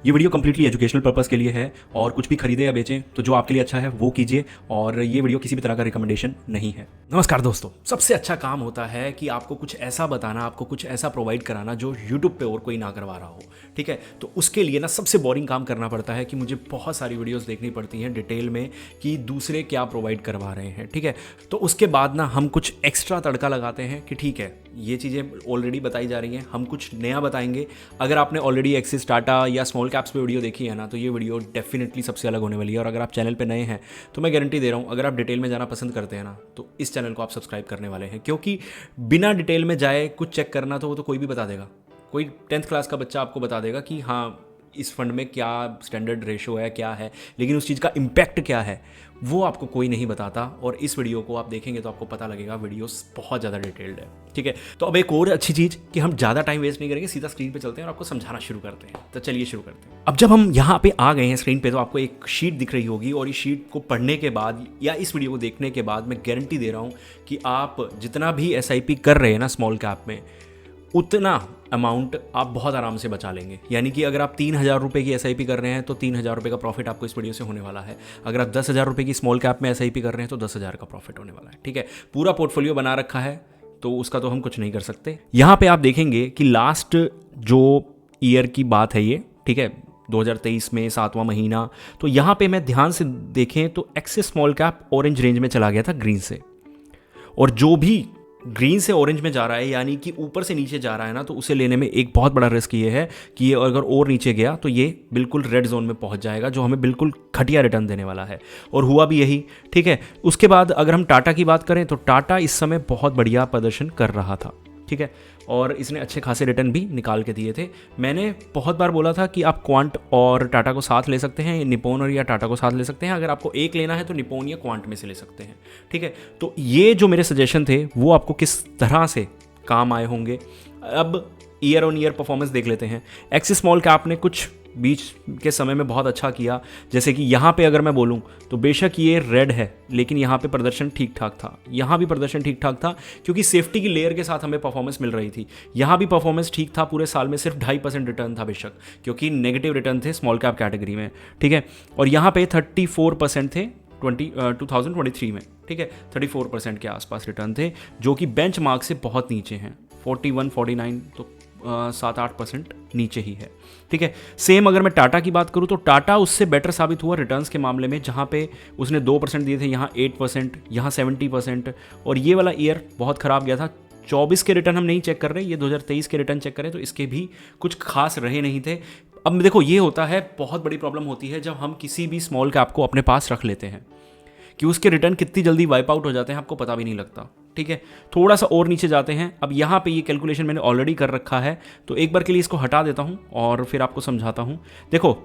ये video completely educational purpose के लिए है और कुछ भी खरीदे या बेचें तो जो आपके लिए अच्छा है वो कीजिए, और ये वीडियो किसी भी तरह का रिकमेंडेशन नहीं है। नमस्कार दोस्तों, सबसे अच्छा काम होता है कि आपको कुछ ऐसा बताना, आपको कुछ ऐसा प्रोवाइड कराना जो यूट्यूब पे और कोई ना करवा रहा हो। ठीक है, तो उसके लिए ना सबसे बोरिंग काम करना पड़ता है कि मुझे बहुत सारी वीडियोस देखनी पड़ती हैं डिटेल में कि दूसरे क्या प्रोवाइड करवा रहे हैं। ठीक है, तो उसके बाद ना हम कुछ एक्स्ट्रा तड़का लगाते हैं कि ठीक है ये चीज़ें ऑलरेडी बताई जा रही हैं, हम कुछ नया बताएंगे। अगर आपने ऑलरेडी एक्सिस, टाटा या स्मॉल कैप्स पे वीडियो देखी है ना, तो ये वीडियो डेफिनेटली सबसे अलग होने वाली है। और अगर आप चैनल पे नए हैं तो मैं गारंटी दे रहा हूँ, अगर आप डिटेल में जाना पसंद करते हैं ना तो इस चैनल को आप सब्सक्राइब करने वाले हैं, क्योंकि बिना डिटेल में जाए कुछ चेक करना तो वो तो कोई भी बता देगा। कोई 10th क्लास का बच्चा आपको बता देगा कि हाँ इस फंड में क्या स्टैंडर्ड रेशो है, क्या है, लेकिन उस चीज़ का इम्पैक्ट क्या है वो आपको कोई नहीं बताता। और इस वीडियो को आप देखेंगे तो आपको पता लगेगा वीडियो बहुत ज़्यादा डिटेल्ड है। ठीक है, तो अब एक और अच्छी चीज़ कि हम ज़्यादा टाइम वेस्ट नहीं करेंगे, सीधा स्क्रीन पे चलते हैं और आपको समझाना शुरू करते हैं। तो चलिए शुरू करते हैं। अब जब हम यहाँ पे आ गए हैं स्क्रीन पे तो आपको एक शीट दिख रही होगी, और इस शीट को पढ़ने के बाद या इस वीडियो को देखने के बाद मैं गारंटी दे रहा हूँ कि आप जितना भी SIP कर रहे हैं ना स्मॉल कैप में, उतना अमाउंट आप बहुत आराम से बचा लेंगे। यानी कि अगर आप 3,000 रुपये की SIP कर रहे हैं तो 3,000 रुपये का प्रॉफिट आपको इस वीडियो से होने वाला है। अगर आप 10,000 रुपये की स्मॉल कैप में SIP कर रहे हैं तो 10,000 का प्रॉफिट होने वाला है। ठीक है, पूरा पोर्टफोलियो बना रखा है तो उसका तो हम कुछ नहीं कर सकते। यहाँ पे आप देखेंगे कि लास्ट जो ईयर की बात है ये, ठीक है, 2023 में 7वां महीना, तो यहाँ पे मैं ध्यान से देखें तो axis small cap orange range में चला गया था ग्रीन से, और जो भी ग्रीन से ऑरेंज में जा रहा है यानी कि ऊपर से नीचे जा रहा है ना, तो उसे लेने में एक बहुत बड़ा रिस्क ये है कि ये अगर और नीचे गया तो ये बिल्कुल रेड जोन में पहुंच जाएगा, जो हमें बिल्कुल घटिया रिटर्न देने वाला है, और हुआ भी यही। ठीक है, उसके बाद अगर हम टाटा की बात करें तो टाटा इस समय बहुत बढ़िया प्रदर्शन कर रहा था। ठीक है, और इसने अच्छे खासे रिटर्न भी निकाल के दिए थे। मैंने बहुत बार बोला था कि आप क्वांट और टाटा को साथ ले सकते हैं, निप्पॉन और या टाटा को साथ ले सकते हैं। अगर आपको एक लेना है तो निप्पॉन या क्वांट में से ले सकते हैं। ठीक है, तो ये जो मेरे सजेशन थे वो आपको किस तरह से काम आए होंगे। अब ईयर ऑन ईयर परफॉर्मेंस देख लेते हैं। एक्सिस स्मॉल कैप ने कुछ बीच के समय में बहुत अच्छा किया, जैसे कि यहाँ पे अगर मैं बोलूँ तो बेशक ये रेड है लेकिन यहाँ पे प्रदर्शन ठीक ठाक था, यहाँ भी प्रदर्शन ठीक ठाक था, क्योंकि सेफ्टी की लेयर के साथ हमें परफॉर्मेंस मिल रही थी। यहाँ भी परफॉर्मेंस ठीक था, पूरे साल में सिर्फ 2.5% रिटर्न था बेशक, क्योंकि नेगेटिव रिटर्न थे स्मॉल कैप कैटेगरी में। ठीक है, और यहाँ पे 34% थे 2023 में। ठीक है, 34% के आसपास रिटर्न थे, जो कि बेंच मार्क से बहुत नीचे हैं। 41, 49 तो 7-8% नीचे ही है। ठीक है, सेम अगर मैं टाटा की बात करूं तो टाटा उससे बेटर साबित हुआ रिटर्न्स के मामले में, जहां पे उसने 2% दिए थे, यहाँ 8%, यहाँ 70%, और ये वाला ईयर बहुत ख़राब गया था। 24 के रिटर्न हम नहीं चेक कर रहे, ये 2023 के रिटर्न चेक करें तो इसके भी कुछ खास रहे नहीं थे। अब देखो ये होता है, बहुत बड़ी प्रॉब्लम होती है जब हम किसी भी स्मॉल कैप को अपने पास रख लेते हैं कि उसके रिटर्न कितनी जल्दी वाइप आउट हो जाते हैं आपको पता भी नहीं लगता। ठीक है, थोड़ा सा और नीचे जाते हैं। अब यहाँ पे ये कैलकुलेशन मैंने ऑलरेडी कर रखा है, तो एक बार के लिए इसको हटा देता हूँ और फिर आपको समझाता हूँ। देखो,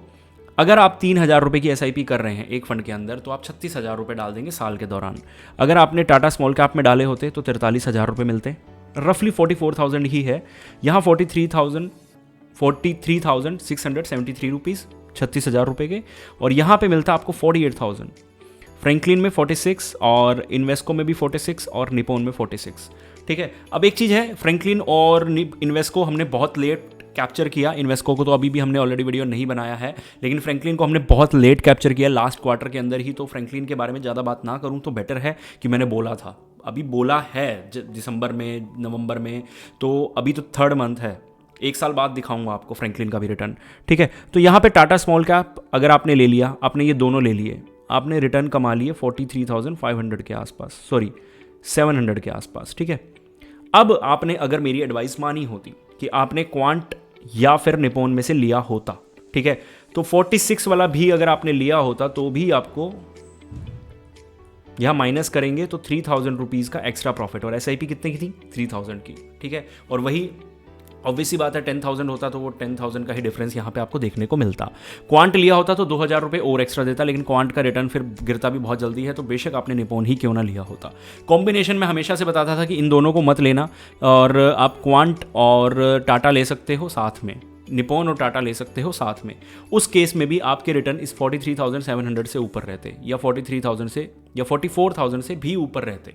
अगर आप 3,000 रुपये की SIP कर रहे हैं एक फंड के अंदर तो आप 36,000 रुपये डाल देंगे साल के दौरान। अगर आपने टाटा स्मॉल कैप में डाले होते तो 43,000 रुपये मिलते, रफली 44,000 ही है। यहाँ 43,673 रुपीज़ 36,000 रुपये के, और यहाँ पे मिलता आपको 48,000। फ्रैंकलिन में 46 और इन्वेस्को में भी 46 और निप्पॉन में 46। ठीक है, अब एक चीज़ है, फ्रैंकलिन और इन्वेस्को हमने बहुत लेट कैप्चर किया। इन्वेस्को को तो अभी भी हमने ऑलरेडी वीडियो नहीं बनाया है, लेकिन फ्रैंकलिन को हमने बहुत लेट कैप्चर किया, लास्ट क्वार्टर के अंदर ही। तो फ्रैंकलिन के बारे में ज़्यादा बात ना करूँ तो बेटर है कि मैंने बोला था, अभी बोला है दिसंबर में, नवंबर में, तो अभी तो 3rd मंथ है, एक साल बाद दिखाऊंगा आपको फ्रैंकलिन का भी रिटर्न। ठीक है, तो यहाँ पे टाटा स्मॉल कैप अगर आपने ले लिया, आपने ये दोनों ले लिए, आपने रिटर्न कमा लिए 43,500 के आसपास, सॉरी 700 के आसपास। ठीक है, अब आपने अगर मेरी एडवाइस मानी होती कि आपने क्वांट या फिर निप्पॉन में से लिया होता, ठीक है, तो 46 वाला भी अगर आपने लिया होता तो भी आपको यहाँ माइनस करेंगे तो 3,000 रुपीज़ का एक्स्ट्रा प्रॉफिट। और SIP कितने की थी? 3,000 की। ठीक है, और वही ऑब्वियसली बात है 10,000 होता तो वो 10,000 का ही डिफरेंस यहाँ पे आपको देखने को मिलता। क्वांट लिया होता तो 2,000 रुपये और एक्स्ट्रा देता, लेकिन क्वांट का रिटर्न फिर गिरता भी बहुत जल्दी है, तो बेशक आपने निप्पॉन ही क्यों ना लिया होता। कॉम्बिनेशन में हमेशा से बताता था कि इन दोनों को मत लेना, और आप क्वांट और टाटा ले सकते हो साथ में, निप्पॉन और टाटा ले सकते हो साथ में। उस केस में भी आपके रिटर्न इस 43,700 से ऊपर रहते, या 43,000 से या 44,000 से भी ऊपर रहते।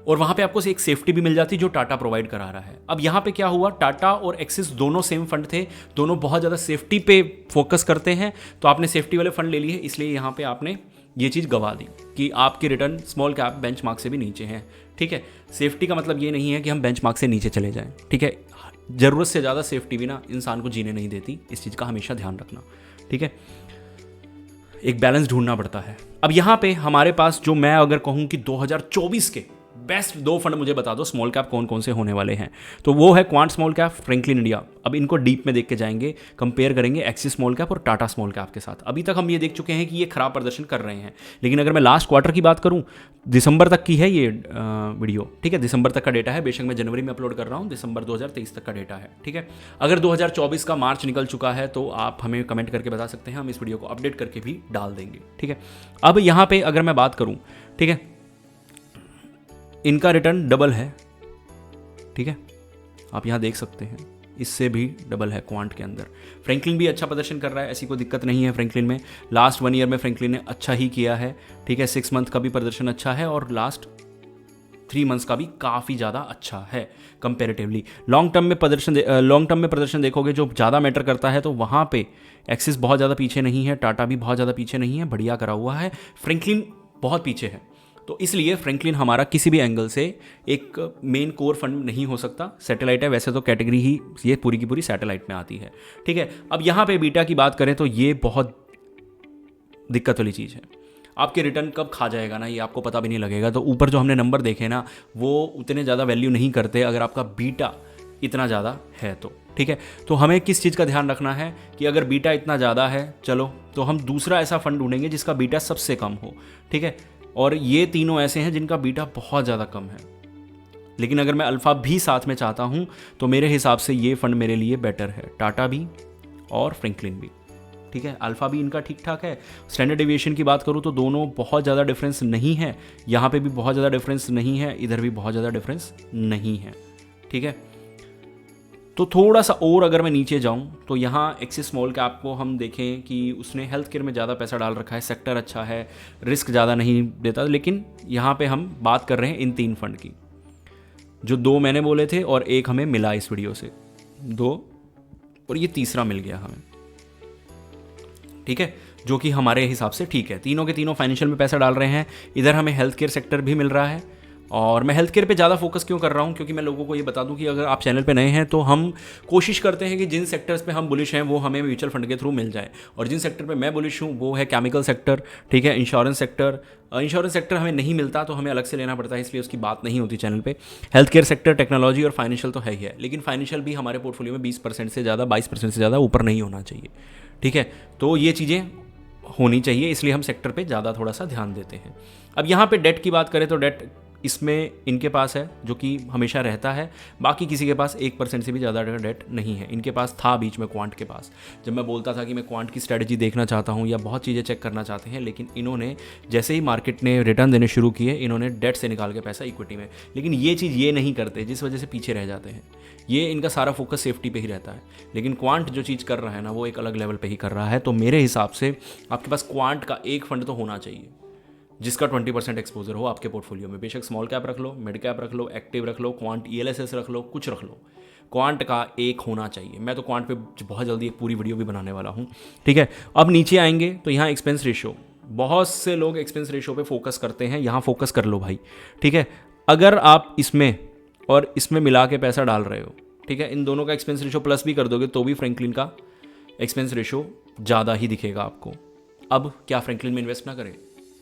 और वहाँ पे आपको एक सेफ्टी भी मिल जाती जो टाटा प्रोवाइड करा रहा है। अब यहाँ पे क्या हुआ, टाटा और एक्सिस दोनों सेम फंड थे, दोनों बहुत ज़्यादा सेफ्टी पे फोकस करते हैं, तो आपने सेफ्टी वाले फंड ले लिए, इसलिए यहाँ पे आपने ये चीज़ गवा दी कि आपकी रिटर्न स्मॉल कैप बेंचमार्क से भी नीचे हैं। ठीक है, सेफ्टी का मतलब ये नहीं है कि हम बेंचमार्क से नीचे चले जाएं। ठीक है, ज़रूरत से ज़्यादा सेफ्टी भी ना इंसान को जीने नहीं देती, इस चीज़ का हमेशा ध्यान रखना। ठीक है, एक बैलेंस ढूंढना पड़ता है। अब यहाँ पे हमारे पास जो मैं अगर कहूँ कि 2024 के बेस्ट 2 फंड मुझे बता दो स्मॉल कैप कौन कौन से होने वाले हैं, तो वो है quant small cap, Franklin India. अब इनको डीप में देख के जाएंगे, कंपेयर करेंगे एक्सिस स्मॉल कैप और टाटा स्मॉल कैप के साथ। अभी तक हम ये देख चुके हैं कि ये खराब प्रदर्शन कर रहे हैं, लेकिन अगर मैं लास्ट क्वार्टर की बात करूं, दिसंबर तक की है ये वीडियो। ठीक है, दिसंबर तक का डेटा है, बेशक मैं जनवरी में अपलोड कर रहा हूँ, दिसंबर 2023 तक का डेटा है। ठीक है, अगर 2024 का मार्च निकल चुका है तो आप हमें कमेंट करके बता सकते हैं, हम इस वीडियो को अपडेट करके भी डाल देंगे। ठीक है, अब यहाँ पे अगर मैं बात करूँ, ठीक है, इनका रिटर्न डबल है। ठीक है, आप यहाँ देख सकते हैं, इससे भी डबल है क्वांट के अंदर। फ्रैंकलिन भी अच्छा प्रदर्शन कर रहा है, ऐसी कोई दिक्कत नहीं है फ्रैंकलिन में। लास्ट 1 ईयर में फ्रैंकलिन ने अच्छा ही किया है। ठीक है, 6 मंथ का भी प्रदर्शन अच्छा है और लास्ट 3 मंथ्स का भी काफ़ी ज़्यादा अच्छा है कंपेरेटिवली। लॉन्ग टर्म में प्रदर्शन देखोगे जो ज़्यादा मैटर करता है, तो वहाँ पे एक्सिस बहुत ज़्यादा पीछे नहीं है, टाटा भी बहुत ज़्यादा पीछे नहीं है, बढ़िया करा हुआ है। फ्रैंकलिन बहुत पीछे है, तो इसलिए फ्रैंकलिन हमारा किसी भी एंगल से एक मेन कोर फंड नहीं हो सकता। सैटेलाइट है, वैसे तो कैटेगरी ही ये पूरी की पूरी सैटेलाइट में आती है। ठीक है, अब यहाँ पे बीटा की बात करें तो ये बहुत दिक्कत वाली चीज़ है। आपके रिटर्न कब खा जाएगा ना, ये आपको पता भी नहीं लगेगा। तो ऊपर जो हमने नंबर देखे ना, वो उतने ज़्यादा वैल्यू नहीं करते अगर आपका बीटा इतना ज़्यादा है तो। ठीक है, तो हमें किस चीज़ का ध्यान रखना है कि अगर बीटा इतना ज़्यादा है, चलो तो हम दूसरा ऐसा फंड ढूंढेंगे जिसका बीटा सबसे कम हो। ठीक है, और ये तीनों ऐसे हैं जिनका बीटा बहुत ज़्यादा कम है, लेकिन अगर मैं अल्फ़ा भी साथ में चाहता हूँ तो मेरे हिसाब से ये फंड मेरे लिए बेटर है, टाटा भी और फ्रैंकलिन भी। ठीक है, अल्फ़ा भी इनका ठीक ठाक है। स्टैंडर्ड डेविएशन की बात करूँ तो दोनों बहुत ज़्यादा डिफरेंस नहीं है, यहाँ पे भी बहुत ज़्यादा डिफरेंस नहीं है, इधर भी बहुत ज़्यादा डिफरेंस नहीं है। ठीक है, तो थोड़ा सा और अगर मैं नीचे जाऊं तो यहाँ एक्सिस स्मॉल कैप को हम देखें कि उसने हेल्थ केयर में ज़्यादा पैसा डाल रखा है, सेक्टर अच्छा है, रिस्क ज़्यादा नहीं देता। लेकिन यहाँ पे हम बात कर रहे हैं इन 3 फंड की, जो 2 मैंने बोले थे और एक हमें मिला इस वीडियो से, 2 और ये तीसरा मिल गया हमें। ठीक है, जो कि हमारे हिसाब से ठीक है। तीनों के तीनों फाइनेंशियल में पैसा डाल रहे हैं। इधर हमें हेल्थ केयर सेक्टर भी मिल रहा है, और मैं हेल्थ केयर पे ज़्यादा फोकस क्यों कर रहा हूँ, क्योंकि मैं लोगों को ये बता दूँ कि अगर आप चैनल पे नए हैं तो हम कोशिश करते हैं कि जिन सेक्टर्स पे हम बुलिश हैं वो हमें म्यूचुअल फंड के थ्रू मिल जाए, और जिन सेक्टर पे मैं बुलिश हूँ वो है केमिकल सेक्टर। ठीक है, इंश्योरेंस सेक्टर हमें नहीं मिलता तो हमें अलग से लेना पड़ता है, इसलिए उसकी बात नहीं होती चैनल पे। हेल्थ केयर सेक्टर, टेक्नोलॉजी और फाइनेंशियल तो है ही है, लेकिन फाइनेंशियल भी हमारे पोर्टफोलियो में 20% से ज़्यादा, 22% से ज़्यादा ऊपर नहीं होना चाहिए। ठीक है, तो ये चीज़ें होनी चाहिए, इसलिए हम सेक्टर पे ज़्यादा थोड़ा सा ध्यान देते हैं। अब यहाँ पे डेट की बात करें तो डेट इसमें इनके पास है, जो कि हमेशा रहता है। बाकी किसी के पास 1% से भी ज़्यादा डेट नहीं है। इनके पास था बीच में क्वांट के पास, जब मैं बोलता था कि मैं क्वांट की स्ट्रैटेजी देखना चाहता हूँ या बहुत चीज़ें चेक करना चाहते हैं, लेकिन इन्होंने जैसे ही मार्केट ने रिटर्न देने शुरू किए, इन्होंने डेट से निकाल के पैसा इक्विटी में। लेकिन ये चीज़ ये नहीं करते, जिस वजह से पीछे रह जाते हैं। ये इनका सारा फोकस सेफ्टी पे ही रहता है, लेकिन क्वांट जो चीज़ कर रहा है ना, वो एक अलग लेवल पे ही कर रहा है। तो मेरे हिसाब से आपके पास क्वांट का एक फंड तो होना चाहिए जिसका 20% एक्सपोजर हो आपके पोर्टफोलियो में। बेशक स्मॉल कैप रख लो, मिड कैप रख लो, एक्टिव रख लो, क्वांट ELSS रख लो, कुछ रख लो, क्वांट का एक होना चाहिए। मैं तो क्वांट पे बहुत जल्दी एक पूरी वीडियो भी बनाने वाला हूँ। ठीक है, अब नीचे आएंगे तो यहाँ एक्सपेंस रेशियो, बहुत से लोग एक्सपेंस रेशियो पे फोकस करते हैं, यहाँ फोकस कर लो भाई। ठीक है, अगर आप इसमें और इसमें मिला के पैसा डाल रहे हो, ठीक है, इन दोनों का एक्सपेंस रेशियो प्लस भी कर दोगे तो भी फ्रैंकलिन का एक्सपेंस रेशियो ज़्यादा ही दिखेगा आपको। अब क्या फ्रैंकलिन में इन्वेस्ट ना करें?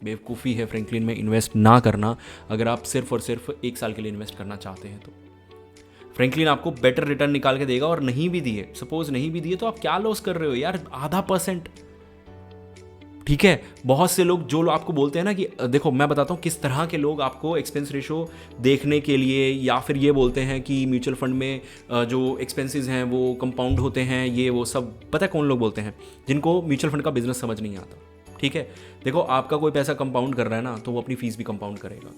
बेवकूफ़ी है फ्रैंकलिन में इन्वेस्ट ना करना, अगर आप सिर्फ और सिर्फ 1 साल के लिए इन्वेस्ट करना चाहते हैं तो। फ्रैंकलिन आपको बेटर रिटर्न निकाल के देगा, और नहीं भी दिए, सपोज नहीं भी दिए, तो आप क्या लॉस कर रहे हो यार, 0.5%। ठीक है, बहुत से लोग जो आपको बोलते हैं ना कि देखो मैं बताता हूँ किस तरह के लोग आपको एक्सपेंस रेशो देखने के लिए, या फिर ये बोलते हैं कि म्यूचुअल फंड में जो एक्सपेंसेस हैं वो कंपाउंड होते हैं, ये वो सब पता है कौन लोग बोलते हैं? जिनको म्यूचुअल फंड का बिजनेस समझ नहीं आता। ठीक है, देखो आपका कोई पैसा कंपाउंड कर रहा है ना, तो वो अपनी फीस भी कंपाउंड करेगा।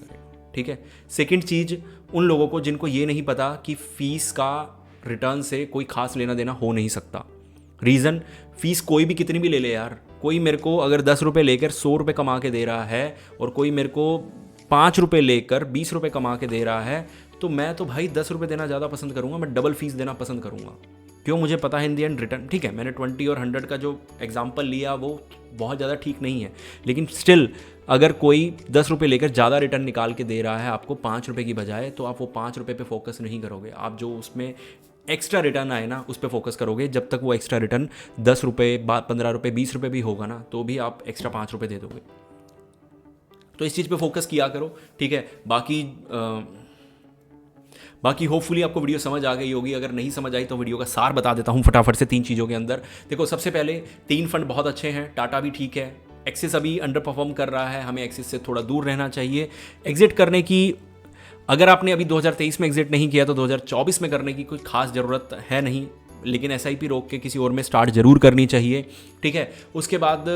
ठीक है, सेकंड चीज़, उन लोगों को जिनको ये नहीं पता कि फीस का रिटर्न से कोई खास लेना देना हो नहीं सकता। रीज़न, फीस कोई भी कितनी भी ले ले यार, कोई मेरे को अगर 10 रुपये लेकर 100 रुपये कमा के दे रहा है, और कोई मेरे को ₹5 लेकर ₹20 कमा के दे रहा है, तो मैं तो भाई ₹10 देना ज़्यादा पसंद करूँगा, मैं डबल फीस देना पसंद करूँगा। क्यों? मुझे पता है इन दी एंड रिटर्न, ठीक है मैंने 20 और 100 का जो एग्जाम्पल लिया वो बहुत ज़्यादा ठीक नहीं है, लेकिन स्टिल अगर कोई ₹10 लेकर ज़्यादा रिटर्न निकाल के दे रहा है आपको ₹5 की बजाय, तो आप वो ₹5 पे फोकस नहीं करोगे, आप जो उसमें एक्स्ट्रा रिटर्न आए ना उस पर फोकस करोगे। जब तक वो एक्स्ट्रा रिटर्न ₹10, ₹15, ₹20 भी होगा ना, तो भी आप एक्स्ट्रा ₹5 दे दोगे। तो इस चीज़ पे फोकस किया करो, ठीक है। बाकी होपफुली आपको वीडियो समझ आ गई होगी। अगर नहीं समझ आई तो वीडियो का सार बता देता हूँ फटाफट से 3 चीज़ों के अंदर। देखो, सबसे पहले 3 फंड बहुत अच्छे हैं, टाटा भी ठीक है, एक्सिस अभी अंडर परफॉर्म कर रहा है, हमें एक्सिस से थोड़ा दूर रहना चाहिए। एग्जिट करने की, अगर आपने अभी 2023 में एग्जिट नहीं किया तो 2024 में करने की कोई खास ज़रूरत है नहीं, लेकिन SIP रोक के किसी और में स्टार्ट जरूर करनी चाहिए, ठीक है। उसके बाद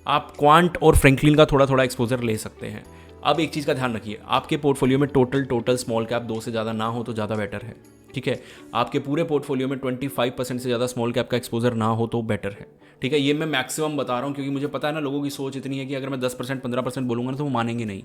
आप क्वांट और फ्रैंकलिन का थोड़ा थोड़ा एक्सपोजर ले सकते हैं। अब एक चीज़ का ध्यान रखिए, आपके पोर्टफोलियो में टोटल स्मॉल कैप 2 से ज़्यादा ना हो तो ज़्यादा बेटर है, ठीक है। आपके पूरे पोर्टफोलियो में 25% से ज़्यादा स्मॉल कैप का एक्सपोजर ना हो तो बेटर है, ठीक है। ये मैं मैक्सिमम बता रहा हूँ क्योंकि मुझे पता है ना, लोगों की सोच इतनी है कि अगर मैं 10% 15% बोलूँगा ना तो वो मानेंगे नहीं,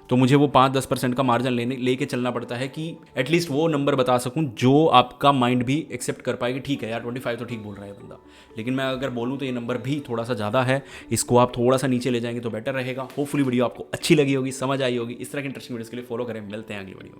तो मुझे वो 5-10% का मार्जिन लेके चलना पड़ता है कि एटलीस्ट वो नंबर बता सकूं जो आपका माइंड भी एक्सेप्ट कर पाए कि ठीक है यार 25 तो ठीक बोल रहा है बंदा। लेकिन मैं अगर बोलूं तो ये नंबर भी थोड़ा सा ज़्यादा है, इसको आप थोड़ा सा नीचे ले जाएंगे तो बेटर रहेगा। होपफुली वीडियो आपको अच्छी लगी होगी, समझ आई होगी। इस तरह की इंटरेस्टिंग वीडियोस के लिए फॉलो करें। मिलते हैं अगली वीडियो में।